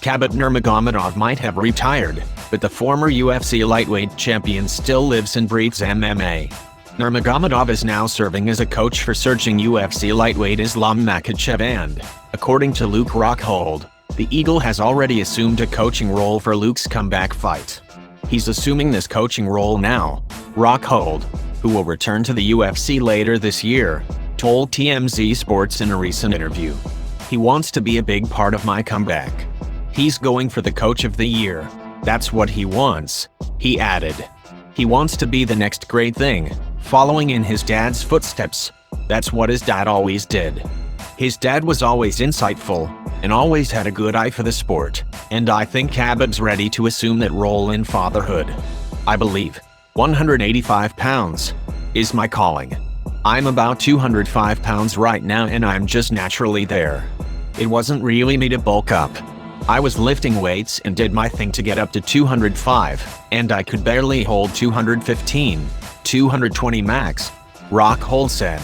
Khabib Nurmagomedov might have retired, but the former UFC lightweight champion still lives and breathes MMA. Nurmagomedov is now serving as a coach for surging UFC lightweight Islam Makhachev and, according to Luke Rockhold, the Eagle has already assumed a coaching role for Luke's comeback fight. He's assuming this coaching role now, Rockhold, who will return to the UFC later this year, told TMZ Sports in a recent interview. He wants to be a big part of my comeback. He's going for the Coach of the Year. That's what he wants, he added. He wants to be the next great thing, following in his dad's footsteps. That's what his dad always did. His dad was always insightful, and always had a good eye for the sport, and I think Khabib's ready to assume that role in fatherhood. I believe 185 pounds is my calling. I'm about 205 pounds right now and I'm just naturally there. It wasn't really me to bulk up. I was lifting weights and did my thing to get up to 205, and I could barely hold 215, 220 max, Rockhold said.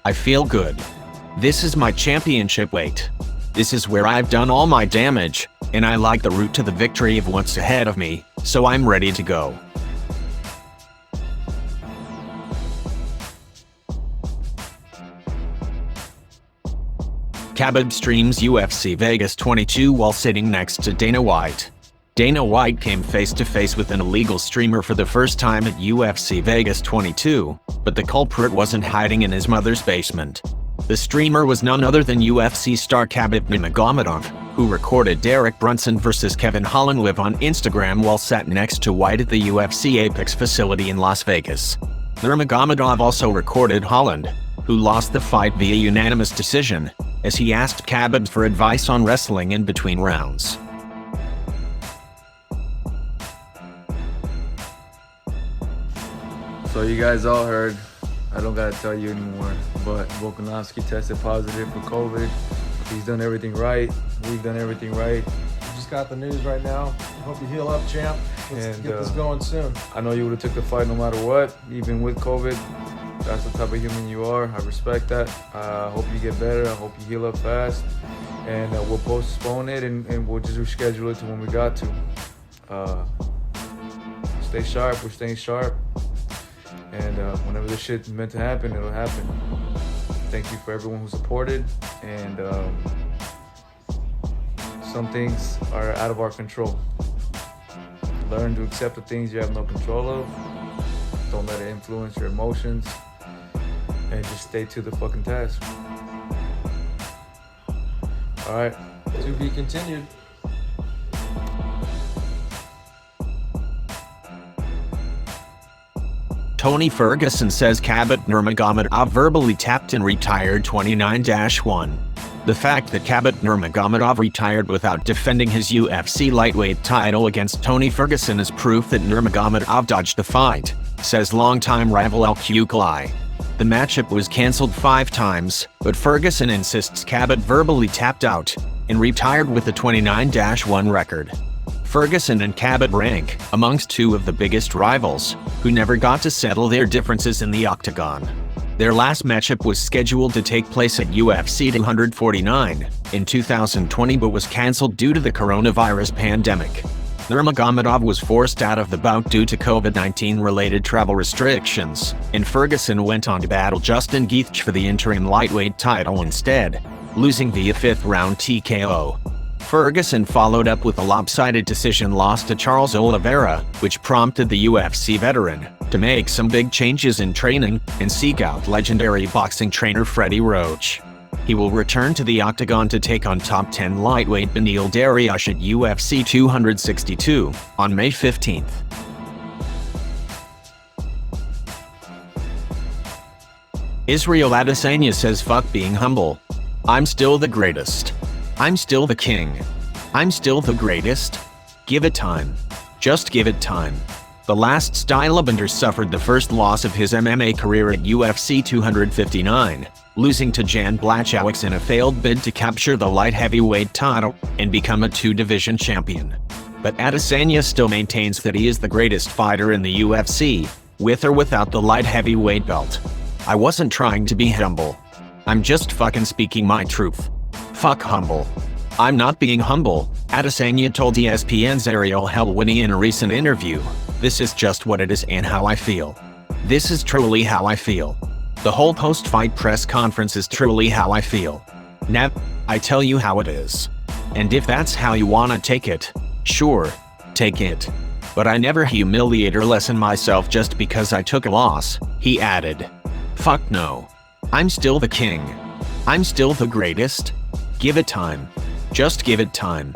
I feel good. This is my championship weight. This is where I've done all my damage, and I like the route to the victory of what's ahead of me, so I'm ready to go. Khabib streams UFC Vegas 22 while sitting next to Dana White. Dana White came face-to-face with an illegal streamer for the first time at UFC Vegas 22, but the culprit wasn't hiding in his mother's basement. The streamer was none other than UFC star Khabib Nurmagomedov, who recorded Derek Brunson vs. Kevin Holland live on Instagram while sat next to White at the UFC Apex facility in Las Vegas. Nurmagomedov also recorded Holland, who lost the fight via unanimous decision, as he asked Khabib for advice on wrestling in between rounds. So you guys all heard, I don't gotta tell you anymore, but Volkanovski tested positive for COVID. He's done everything right. We've done everything right. We just got the news right now. Hope you heal up, champ. Let's get this going soon. I know you would have took the fight no matter what, even with COVID. That's the type of human you are. I respect that. I hope you get better. I hope you heal up fast. And we'll postpone it and we'll just reschedule it to when we got to. Stay sharp. We're staying sharp. And whenever this shit's meant to happen, it'll happen. Thank you for everyone who supported. And some things are out of our control. Learn to accept the things you have no control of. Don't let it influence your emotions. And just stay to the fucking task. All right. To be continued. Tony Ferguson says Khabib Nurmagomedov verbally tapped and retired 29-1. The fact that Khabib Nurmagomedov retired without defending his UFC lightweight title against Tony Ferguson is proof that Nurmagomedov dodged the fight, says longtime rival LQ Kalai. The matchup was cancelled 5 times, but Ferguson insists Khabib verbally tapped out and retired with a 29-1 record. Ferguson and Khabib rank amongst 2 of the biggest rivals, who never got to settle their differences in the octagon. Their last matchup was scheduled to take place at UFC 249 in 2020 but was cancelled due to the coronavirus pandemic. Nurmagomedov was forced out of the bout due to COVID-19 related travel restrictions, and Ferguson went on to battle Justin Gaethje for the interim lightweight title instead, losing via 5th round TKO. Ferguson followed up with a lopsided decision loss to Charles Oliveira, which prompted the UFC veteran to make some big changes in training and seek out legendary boxing trainer Freddie Roach. He will return to the octagon to take on top 10 lightweight Beneil Dariush at UFC 262 on May 15th. Israel Adesanya says fuck being humble. I'm still the greatest. I'm still the king. I'm still the greatest. Give it time. Just give it time. The last stylebender suffered the first loss of his MMA career at UFC 259, losing to Jan Blachowicz in a failed bid to capture the light heavyweight title and become a 2-division champion. But Adesanya still maintains that he is the greatest fighter in the UFC, with or without the light heavyweight belt. I wasn't trying to be humble. I'm just fucking speaking my truth. Fuck humble. I'm not being humble. Adesanya told ESPN's Ariel Helwani in a recent interview, "This is just what it is and how I feel. This is truly how I feel. The whole post-fight press conference is truly how I feel. Now, I tell you how it is. And if that's how you wanna take it, sure, take it. But I never humiliate or lessen myself just because I took a loss," he added. "Fuck no. I'm still the king. I'm still the greatest. Give it time. Just give it time."